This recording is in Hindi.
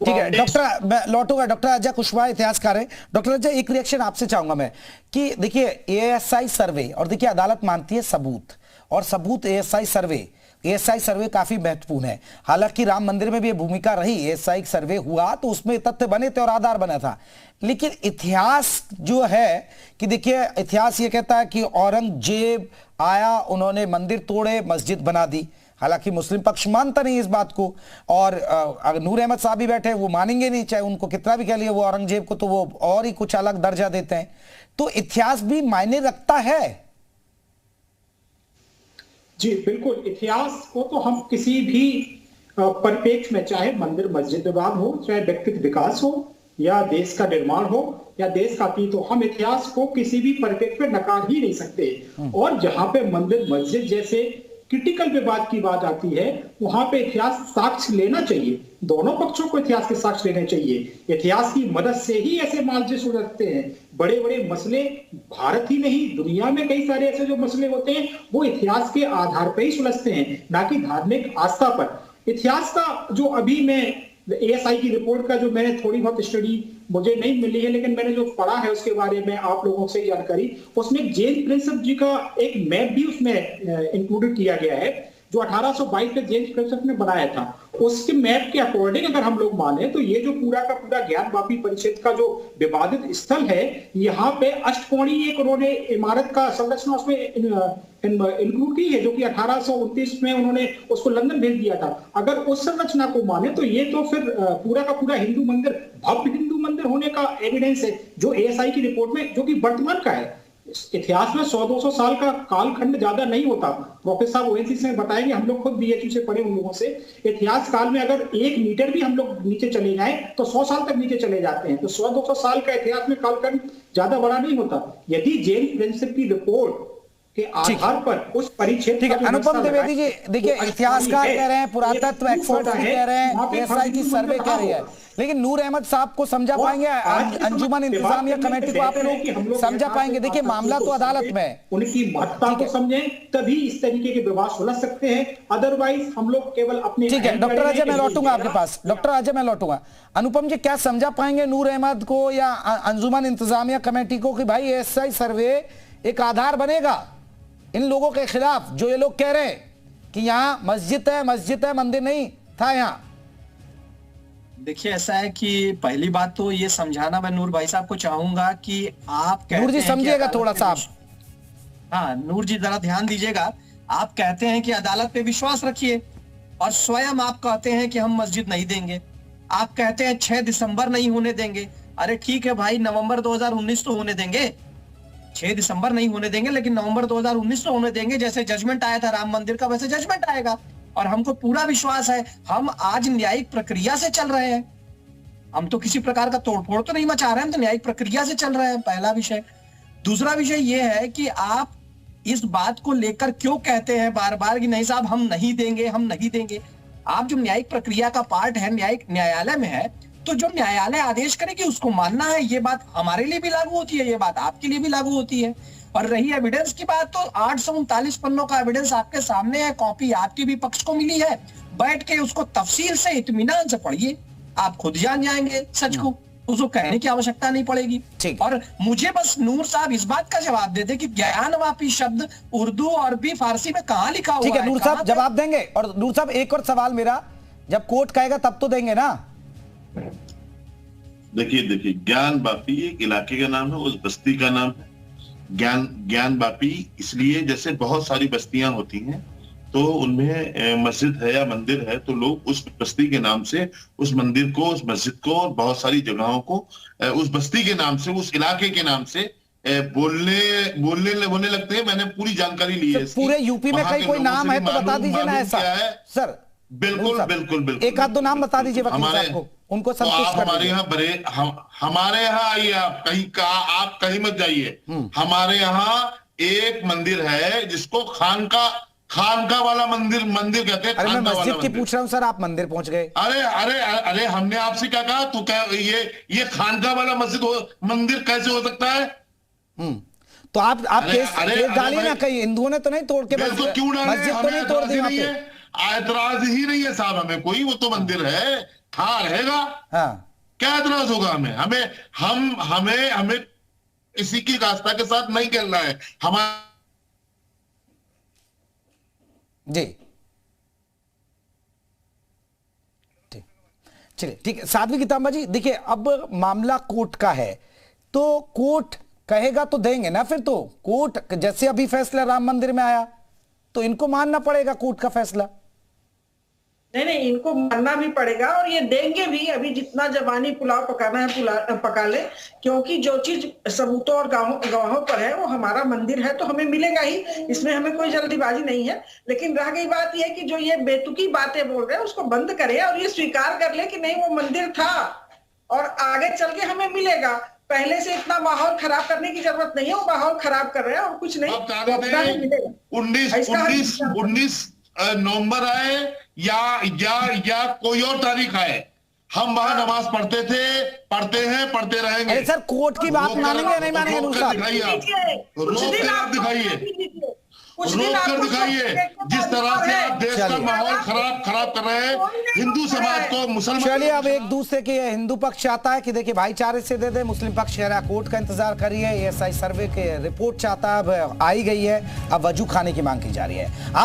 ठीक है डॉक्टर, मैं लौटूंगा। डॉक्टर अजय कुशवाहा इतिहासकार हैं। डॉक्टर अजय, एक रिएक्शन आपसे चाहूंगा मैं कि देखिए एएसआई सर्वे, और देखिए अदालत मानती है सबूत, और सबूत एएसआई सर्वे काफी महत्वपूर्ण है। हालांकि राम मंदिर में भी ये भूमिका रही, एएसआई सर्वे हुआ तो उसमें तथ्य बने थे और आधार बना था। लेकिन इतिहास जो है कि देखिए इतिहास ये कहता है कि औरंगजेब आया, उन्होंने मंदिर तोड़े, मस्जिद बना दी। हालांकि मुस्लिम पक्ष मानता नहीं इस बात को, और अगर नूर अहमद साहब भी बैठे वो मानेंगे नहीं, चाहे उनको कितना भी कह लिए वो औरंगजेब को, तो वो और ही कुछ अलग दर्जा देते हैं। तो इतिहास भी मायने रखता है। जी बिल्कुल, इतिहास को तो हम किसी भी परिप्रेक्ष्य में, चाहे मंदिर मस्जिद विवाद हो, चाहे व्यक्तिगत विकास हो, या देश का निर्माण हो, या देश का अतीत हो, हम इतिहास को किसी भी परिप्रेक्ष्य में नकार ही नहीं सकते। और जहां पे मंदिर मस्जिद जैसे क्रिटिकल विवाद की बात आती है, वहां पे इतिहास साक्ष्य लेना चाहिए। दोनों पक्षों को इतिहास के साक्ष्य लेने चाहिए। इतिहास की मदद से ही ऐसे मामले सुलझते हैं। बड़े बड़े मसले भारत ही नहीं, दुनिया में कई सारे ऐसे जो मसले होते हैं वो इतिहास के आधार पर ही सुलझते हैं, ना कि धार्मिक आस्था पर। इतिहास का जो अभी मैं एएसआई की रिपोर्ट का जो मैंने थोड़ी बहुत स्टडी मुझे नहीं मिली है, लेकिन मैंने जो पढ़ा है उसके बारे में आप लोगों से जानकारी, उसमें जेम्स प्रिंसेप जी का एक मैप भी उसमें इंक्लूडेड किया गया है, जो 1822 में जेम्स प्रिंसेप ने बनाया था। उसके मैप के अकॉर्डिंग अगर हम लोग माने तो ये जो पूरा का पूरा ज्ञानवापी परिषद का जो विवादित स्थल है, यहाँ पे अष्टकोणीय एक उन्होंने इमारत का संरचना उसमें इंक्लूड की है, जो कि 1829 में उन्होंने उसको लंदन भेज दिया था। अगर उस संरचना को माने तो ये तो फिर पूरा का पूरा हिंदू मंदिर, भव्य हिंदू मंदिर होने का एविडेंस है, जो एएसआई की रिपोर्ट में, जो कि वर्तमान का है। इतिहास में 100-200 साल का कालखंड ज्यादा नहीं होता। प्रोफेसर साहब ओएनसी से बताएंगे, हम लोग खुद बीएचयू से पढ़े उन लोगों से, इतिहास काल में अगर 1 मीटर भी हम लोग नीचे चले जाएं तो 100 साल तक नीचे चले जाते हैं। तो 100-200 साल का इतिहास में कालखंड ज्यादा बड़ा नहीं होता। यदि जेम्स प्रिंसेप की रिपोर्ट के आधार पर उस परिच्छेद, ठीक है अनुपम द्विवेदी जी, देखिए इतिहासकार कह रहे हैं, पुरातत्व एक्सपर्ट भी कह रहे हैं, एएसआई की सर्वे कह रही है, लेकिन नूर अहमद साहब को समझा पाएंगे, अंजुमन इंतजामिया कमेटी को आप लोग समझा पाएंगे? देखिए मामला तो अदालत में है, उनकी महत्ता को समझें तभी इस तरीके के विवाद सुलझ सकते हैं। अदरवाइज हम लोग केवल अपने। ठीक है डॉक्टर अजय, मैं लौटूंगा आपके पास। डॉक्टर अजय मैं लौटूंगा। अनुपम जी, क्या समझा पाएंगे नूर अहमद को या अंजुमन इंतजामिया कमेटी को कि भाई एएसआई सर्वे एक आधार बनेगा इन लोगों के खिलाफ, जो ये लोग कह रहे हैं कि यहाँ मस्जिद है, मंदिर नहीं था यहाँ? देखिए ऐसा है कि पहली बात तो ये समझाना मैं नूर भाई साहब को चाहूंगा कि आप कहते नूर जी समझिएगा थोड़ा सा। हाँ नूर जी जरा ध्यान दीजिएगा। आप कहते हैं कि अदालत पे विश्वास रखिए, और स्वयं आप कहते हैं कि हम मस्जिद नहीं देंगे। आप कहते हैं 6 दिसंबर नहीं होने देंगे। अरे ठीक है भाई, नवंबर 2019 तो होने देंगे। 6 दिसंबर नहीं होने देंगे, लेकिन नवंबर 2019 तो होने देंगे। जैसे जजमेंट आया था राम मंदिर का, वैसे जजमेंट आएगा। और हमको पूरा विश्वास है, हम आज न्यायिक प्रक्रिया से चल रहे हैं। हम तो किसी प्रकार का तोड़फोड़ तो नहीं मचा रहे हैं, तो न्यायिक प्रक्रिया से चल रहे हैं, पहला विषय। दूसरा विषय यह है कि आप इस बात को लेकर क्यों कहते हैं बार बार कि नहीं साहब हम नहीं देंगे, हम नहीं देंगे। आप जो न्यायिक प्रक्रिया का पार्ट है, न्यायालय में है, तो जो न्यायालय आदेश करेगी उसको मानना है। ये बात हमारे लिए भी लागू होती है, ये बात आपके लिए भी लागू होती है। और रही एविडेंस की बात, तो 839 पन्नों का एविडेंस आपके सामने है, कॉपी आपके भी पक्ष को मिली है। बैठ के उसको तफसील से इत्मीनान से पढ़िए, आप खुद जान जाएंगे सच को, उसको कहने की आवश्यकता नहीं पड़ेगी। और मुझे बस नूर साहब इस बात का जवाब दे दे कि ज्ञानवापी शब्द उर्दू, अरबी, फारसी में कहां लिखा हुआ है? ठीक है नूर साहब जवाब देंगे। और नूर साहब एक और सवाल मेरा, जब कोर्ट कहेगा तब तो देंगे ना? देखिए ज्ञानवापी एक इलाके का नाम है, उस बस्ती का नाम है ज्ञानवापी। इसलिए जैसे बहुत सारी बस्तियां होती हैं तो उनमें मस्जिद है या मंदिर है, तो लोग उस बस्ती के नाम से उस मंदिर को, उस मस्जिद को और बहुत सारी जगहों को उस बस्ती के नाम से, उस इलाके के नाम से बोलने लगते हैं। मैंने पूरी जानकारी ली है। पूरे यूपी में कहीं कोई नाम है तो बता दीजिए ना ऐसा सर। बिल्कुल एक आध दो नाम बता दीजिए वकील साहब को, उनको संतुष्ट कर हमारे यहाँ हमारे यहाँ आइए, आप कहीं मत जाइए। हमारे यहाँ एक मंदिर है जिसको खानका वाला मंदिर कहते हैं। अरे मैं मस्जिद की पूछ रहा हूँ सर, आप मंदिर पहुंच गए। अरे हमने आपसे क्या कहा? तो क्या ये खानका वाला मंदिर कैसे हो सकता है? तो आप केस डालिए ना, कहीं हिंदुओं ने तो नहीं तोड़ के क्यों डाले? मस्जिद तो नहीं तोड़ दी? ऐतराज ही नहीं है साहब हमें कोई, वो तो मंदिर है, था रहेगा। हाँ क्या एतराज होगा हमें? हमें किसी की रास्ता के साथ नहीं खेलना है। हमारा जी ठीक, चलिए ठीक है। साध्वी गीतांबा जी देखिए, अब मामला कोर्ट का है, तो कोर्ट कहेगा तो देंगे ना, फिर तो कोर्ट जैसे अभी फैसला राम मंदिर में आया तो इनको मानना पड़ेगा कोर्ट का फैसला। नहीं, इनको मानना भी पड़ेगा और ये देंगे भी। अभी जितना जबानी पुलाव पकाना है पका ले, क्योंकि जो चीज सबूतों और गवाहों पर है वो हमारा मंदिर है तो हमें मिलेगा ही, इसमें हमें कोई जल्दीबाजी नहीं है। लेकिन रह गई बात यह कि जो ये बेतुकी बातें बोल रहे हैं उसको बंद करें और ये स्वीकार कर ले कि नहीं वो मंदिर था और आगे चल के हमें मिलेगा। पहले से इतना माहौल खराब करने की जरूरत नहीं है, वो माहौल खराब कर रहे हैं और कुछ नहीं। 19 नवंबर आए या कोई और तारीख आए, हम वहां नमाज पढ़ते हैं, पढ़ते रहेंगे। अरे सर, कोर्ट की बात मानेंगे या नहीं मानेंगे? रोक कर दिखाइए आप, रोक कर दिखाइए। जिस तरह से आप देश का माहौल खराब कर रहे हैं, हिंदू समाज को, मुसलमान। चलिए, अब एक दूसरे के हिंदू पक्ष चाहता है कि देखिए भाईचारे से दे दे, मुस्लिम पक्ष कह रहा है कोर्ट का इंतजार करिए, एएसआई सर्वे के रिपोर्ट चाहता है, अब आई गई है, अब वजू खाने की मांग की जा रही है।